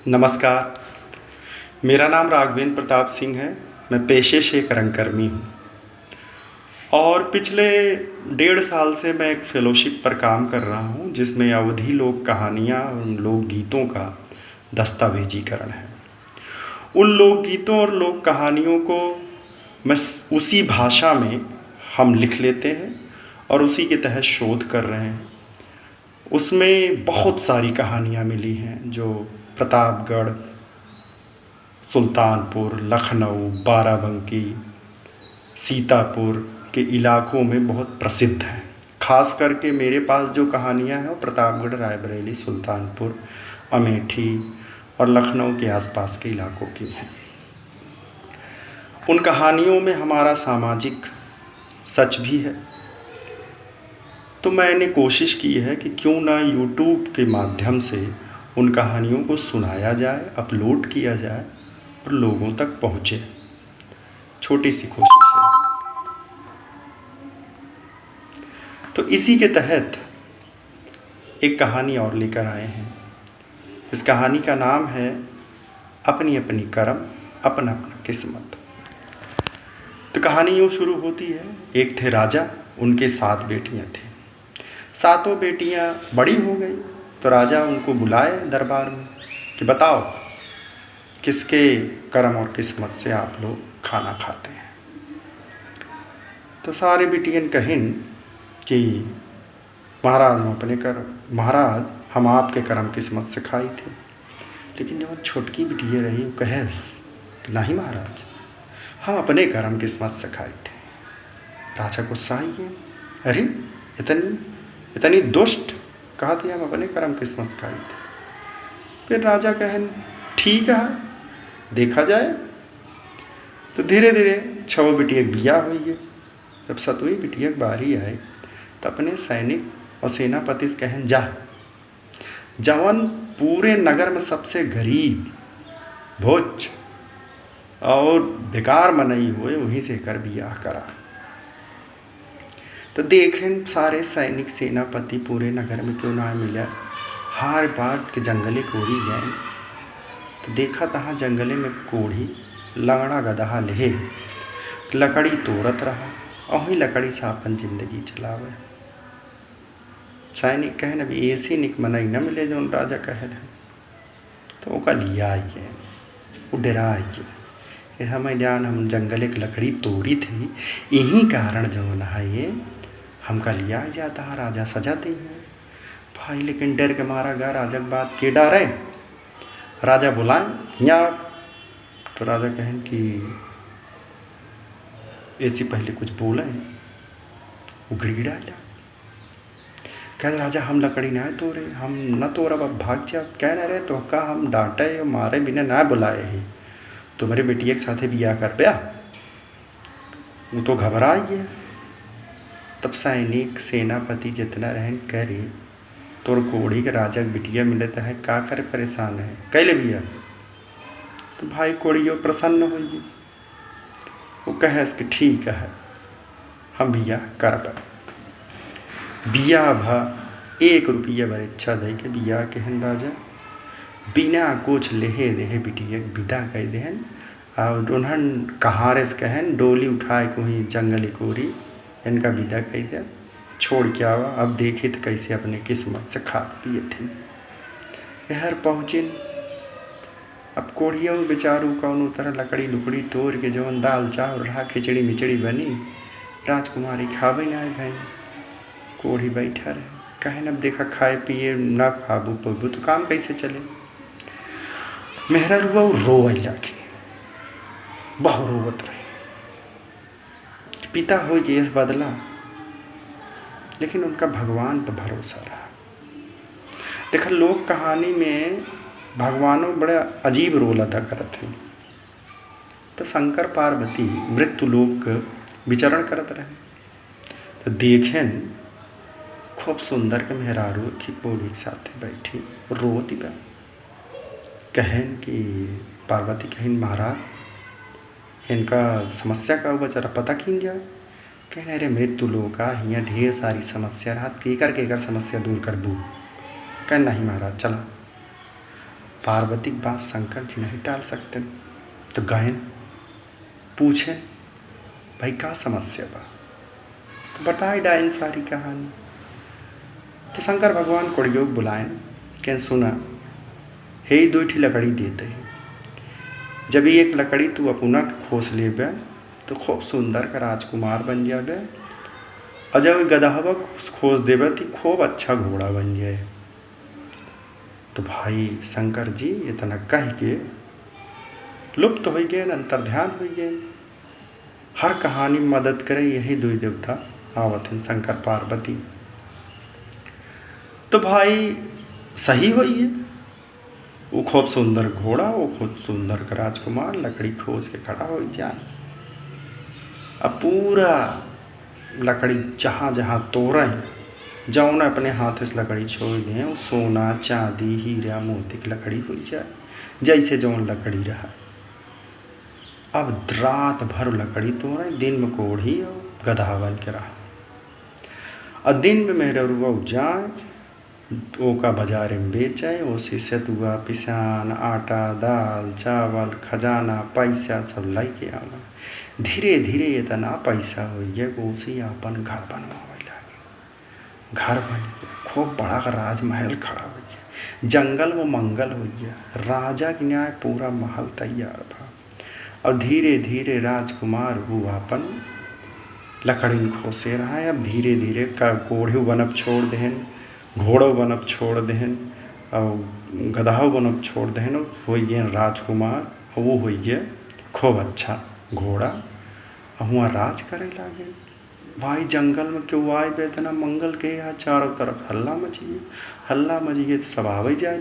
नमस्कार। मेरा नाम राघवेंद्र प्रताप सिंह है। मैं पेशे से एक रंगकर्मी हूँ और पिछले 1.5 साल से मैं एक फ़ेलोशिप पर काम कर रहा हूँ जिसमें अवधी लोक कहानियाँ और लोकगीतों का दस्तावेजीकरण है। उन लोकगीतों और लोक कहानियों को मैं उसी भाषा में हम लिख लेते हैं और उसी के तहत शोध कर रहे हैं। उसमें बहुत सारी कहानियाँ मिली हैं जो प्रतापगढ़, सुल्तानपुर, लखनऊ, बाराबंकी, सीतापुर के इलाकों में बहुत प्रसिद्ध हैं। ख़ास करके मेरे पास जो कहानियाँ हैं वो प्रतापगढ़, रायबरेली, सुल्तानपुर, अमेठी और लखनऊ के आसपास के इलाकों की हैं। उन कहानियों में हमारा सामाजिक सच भी है। तो मैंने कोशिश की है कि क्यों ना यूट्यूब के माध्यम से उन कहानियों को सुनाया जाए, अपलोड किया जाए और लोगों तक पहुँचे। छोटी सी कोशिश है। तो इसी के तहत एक कहानी और लेकर आए हैं। इस कहानी का नाम है अपनी अपनी कर्म, अपना अपना किस्मत। तो कहानी यूँ शुरू होती है। एक थे राजा, उनके 7 बेटियाँ थीं। 7 बेटियाँ बड़ी हो गई तो राजा उनको बुलाए दरबार में कि बताओ किसके कर्म और किस्मत से आप लोग खाना खाते हैं। तो सारे बेटियन कहिन कि महाराज महाराज हम आपके कर्म किस्मत से खाई थे। लेकिन जब छोटकी बिटिया रही वो कहे कि नहीं महाराज, हम अपने कर्म किस्मत से खाए थे। राजा गुस्सा आई है, अरे इतनी दुष्ट, कहा थी हम अपने कर्म किस्मत खाए थे। फिर राजा कहन ठीक है, देखा जाए। तो धीरे धीरे 6 बिटिया बिया हुई है। जब 7वीं बिटिया की बारी आए तो अपने सैनिक और सेनापति से कहन जा, जवन पूरे नगर में सबसे गरीब, भोज और बेकार मनई हुए वहीं से कर बियाह करा। तो देखें सारे सैनिक सेनापति पूरे नगर में क्यों ना मिला, हार बार के जंगले कोढ़ी गए। तो देखा तहाँ जंगले में कोढ़ी लंगड़ा गदहा लेहे लकड़ी तोड़त रहा और वही लकड़ी से अपन जिंदगी चलावे। सैनिक कहन अभी ऐसी निक मनई न मिले जो राजा कहन। तो ओका लिया आइए, वो डरा आइए, हमें जान हम जंगल एक लकड़ी तोड़ी थी, यही कारण जो नहाइए हमका लिया जाता है। राजा सजा दी है भाई, लेकिन डर के मारा गा राजा की बात के डरे। राजा बुलाएं यहाँ। तो राजा कहें कि ऐसी पहले कुछ बोला है, वो गिड़गिड़ा जा। कह राजा हम लकड़ी ना तोड़े, हम न तोड़, अब भाग जा। कह न रहे तो का हम डांटे मारे बिना ना बुलाए ही तुम्हारे बेटिया के साथे बिया कर पाया। वो तो घबरा गया। तब सैनिक सेनापति जितना रहन करे तोर कोढ़ी के राजा के बिटिया मिलता है, का करे परेशान है, कैले बिया। तो भाई कोढ़ियो प्रसन्न होगी। वो कहे कि ठीक है हम बिया करब। बिया भा 1 रुपया बर इच्छा दे के बिया कहन राजा बिना कुछ लेहे देहे बिटिया विदा कह देहन और उन्हन कहारे से कहन डोली उठाए को ही जंगली कोरी इनका विदा कह दे, छोड़ के आवा। अब देखे तो कैसे अपने किस्मत से खा पिए थे। यहर पहुँचिन। अब कोढ़िया बेचारू कौन तरह लकड़ी लुकड़ी तोड़ के जवन दाल चावल रहा, खिचड़ी मिचड़ी बनी, राजकुमारी खावे ना आए भाई। कोढ़ी बैठा रहे, कहे अब देखा खाए पिए ना खाबू पबू तो काम कैसे चले। मेहरा रुआ रोवे लागे, बहु रोवत रहे। पिता हो गए इस बदला, लेकिन उनका भगवान पर भरोसा रहा। देखा लोक कहानी में भगवानों बड़े अजीब रोल अदा करते हैं। तो शंकर पार्वती मृत्यु लोक विचरण करते रहे। तो देखें खूब सुंदर के मेहरारू की पोड़ी के साथ बैठी रोती बा। कहन कि पार्वती कहन महाराज इनका समस्या का बेचारा पता किन जाए। कहने अरे मृत्यु लोका हियाँ ढेर सारी समस्या रहा, केकर समस्या दूर कर दू। कह नहीं महाराज चला। पार्वती की बात शंकर जी नहीं टाल सकते। तो गए पूछे, भाई का समस्या बा? तो बताई डाइन सारी कहानी। तो शंकर भगवान कोड़ियोग बुलाएं कि सुना, हे 2 लकड़ी देते हैं, जब एक लकड़ी तू अपना खोस लेबे तो खूब सुंदर का राजकुमार बन जाबे, और जब गदहवा खोज देबे तो खूब अच्छा घोड़ा बन जाए। तो भाई शंकर जी इतना कह के लुप्त हो गए, अंतर्ध्यान हो गए। हर कहानी में मदद करे यही 2 देवता आवत हैं, शंकर पार्वती। तो भाई सही होई है, वो खूब सुंदर घोड़ा, वो खूब सुंदर का राजकुमार लकड़ी खोज के खड़ा हो जाए। अब पूरा लकड़ी जहाँ जहाँ तोड़ा है, जौन अपने हाथ से लकड़ी छोड़ दें, वो सोना चांदी हीरा मोती की लकड़ी हो जाए, जैसे जौन लकड़ी रहा। अब रात भर लकड़ी तोड़े, दिन में कोढ़ी और गधा बन के रहा। और दिन में मेहरुआ जाए, ओका बाजार में बेचे, उसी से तुआ पिसान आटा दाल चावल खजाना पैसा सब लाई के आवा। धीरे धीरे इतना पैसा हो गया कि उसी अपन घर बनवावे लागे। घर बन गया, खूब बड़ा का राजमहल खड़ा हो गया, जंगल में मंगल हो गया, राजा के न्याय पूरा महल तैयार था। और धीरे धीरे राजकुमार वो अपन लकड़ी खोसे रहा है। अब धीरे धीरे कोढ़ी बनब छोड़ देहन, घोड़ो बनब छोड़ देहन, और गधाओ बनब छोड़ देहन, हो गए राजकुमार। वो हो गए खूब अच्छा घोड़ा, वहाँ राज करे लागे। भाई जंगल में क्यों आए बे, इतना मंगल के यहाँ चारों तरफ हल्ला मचिए, हल्ला मचिए तो सब आवे जाए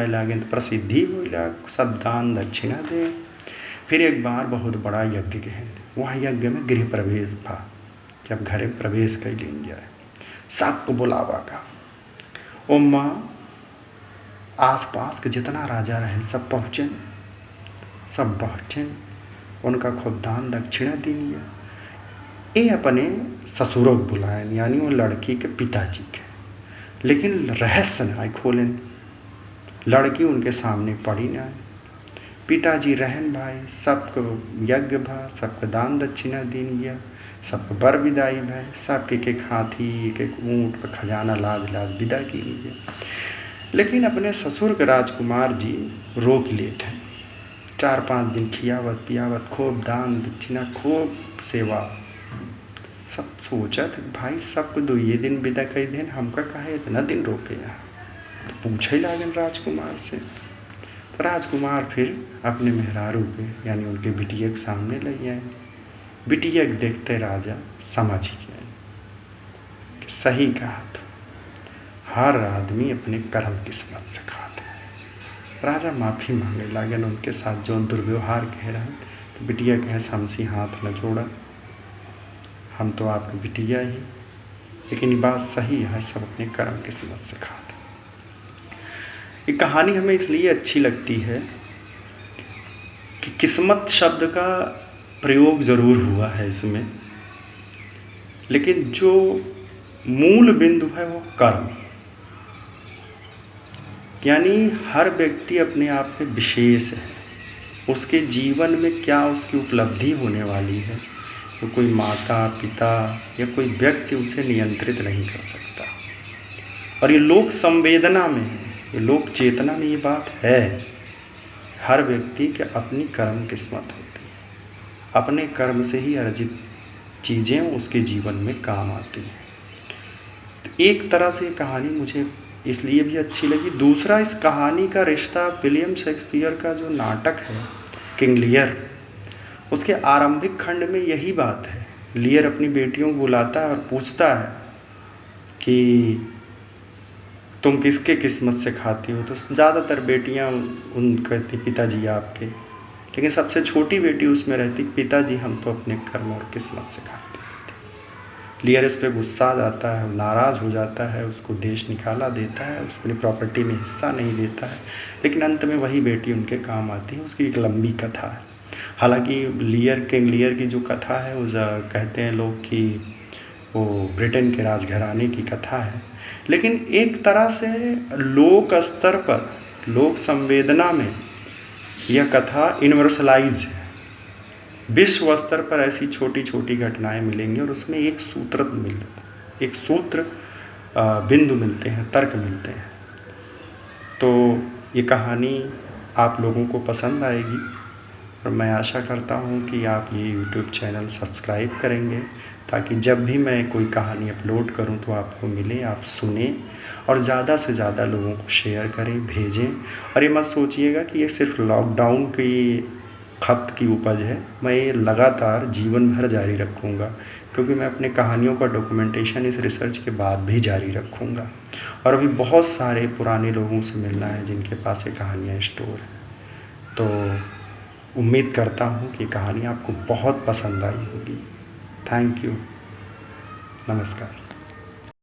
लागे तो प्रसिद्धि हो लाग, सब दान दक्षिणा दे। फिर एक बार बहुत बड़ा यज्ञ गहन, वहाँ यज्ञ में गृह प्रवेश था कि अब घरे प्रवेश कर लेन जाए, सबको बुलावा का। ओमा आसपास के जितना राजा रहे सब पहुँचे, उनका खूब दान दक्षिणा दी लिया। ये अपने ससुरों को बुलाएं, यानी वो लड़की के पिताजी के, लेकिन रहस्य ना खोलें, लड़की उनके सामने पड़ी ना। पिताजी रहन भाई सबको यज्ञ भा, सबको दान दक्षिणा दीन गया, सबको बर विदाई भाई, सबके एक हाथी एक ऊँट पर खजाना लाद लाद विदा की गया। लेकिन अपने ससुर के राजकुमार जी रोक लिए थे। 4-5 दिन खियावत पियावत, खूब दान दक्षिणा, खूब सेवा। सब सोचा था भाई सबको 2 दिन विदा कर दें, हमका काहे इतना दिन रोके यहाँ। तो पूछे लागन राजकुमार से। तो राजकुमार फिर अपने मेहरारू के यानी उनके बिटिया के सामने ले आए। बिटिया के देखते राजा समझ गए कि सही कहा, तो हर आदमी अपने कर्म किस्मत से खाता है। राजा माफ़ी मांगे लागन उनके साथ जो दुर्व्यवहार कह रहे हैं। तो बिटिया कहे हमसे हाथ न जोड़ा, हम तो आपकी बिटिया ही, लेकिन ये बात सही है, सब अपने कर्म किस्मत से खाते। ये कहानी हमें इसलिए अच्छी लगती है कि किस्मत शब्द का प्रयोग ज़रूर हुआ है इसमें, लेकिन जो मूल बिंदु है वो कर्म, यानी हर व्यक्ति अपने आप में विशेष है। उसके जीवन में क्या उसकी उपलब्धि होने वाली है, तो कोई माता पिता या कोई व्यक्ति उसे नियंत्रित नहीं कर सकता। और ये लोक संवेदना में है, ये लोक चेतना में ये बात है, हर व्यक्ति के अपनी कर्म किस्मत होती है, अपने कर्म से ही अर्जित चीज़ें उसके जीवन में काम आती हैं। तो एक तरह से ये कहानी मुझे इसलिए भी अच्छी लगी। दूसरा, इस कहानी का रिश्ता विलियम शेक्सपियर का जो नाटक है किंग लियर, उसके आरंभिक खंड में यही बात है। लियर अपनी बेटियों को बुलाता है और पूछता है कि तुम किसके किस्मत से खाती हो। तो ज़्यादातर बेटियां उन कहती पिताजी आपके, लेकिन सबसे छोटी बेटी उसमें रहती पिताजी हम तो अपने कर्म और किस्मत से खाते थे। लियर इस पर गुस्सा आ जाता है, नाराज़ हो जाता है, उसको देश निकाला देता है, उस अपनी प्रॉपर्टी में हिस्सा नहीं देता है। लेकिन अंत में वही बेटी उनके काम आती है। उसकी एक लंबी कथा है। हालांकि किंग लियर की जो कथा है वो कहते हैं लोग कि वो ब्रिटेन के राजघराने की कथा है, लेकिन एक तरह से लोक स्तर पर लोक संवेदना में यह कथा यूनिवर्सलाइज है। विश्व स्तर पर ऐसी छोटी छोटी घटनाएं मिलेंगी और उसमें एक सूत्र बिंदु मिलते हैं, तर्क मिलते हैं। तो ये कहानी आप लोगों को पसंद आएगी और मैं आशा करता हूँ कि आप ये यूट्यूब चैनल सब्सक्राइब करेंगे, ताकि जब भी मैं कोई कहानी अपलोड करूँ तो आपको मिले, आप सुने और ज़्यादा से ज़्यादा लोगों को शेयर करें, भेजें। और ये मत सोचिएगा कि ये सिर्फ लॉकडाउन की खपत की उपज है, मैं ये लगातार जीवन भर जारी रखूँगा, क्योंकि मैं अपने कहानियों का डॉक्यूमेंटेशन इस रिसर्च के बाद भी जारी रखूँगा। और अभी बहुत सारे पुराने लोगों से मिलना है जिनके पास ये कहानियाँ स्टोर हैं। तो उम्मीद करता हूँ कि कहानी आपको बहुत पसंद आई होगी। Thank you. नमस्कार।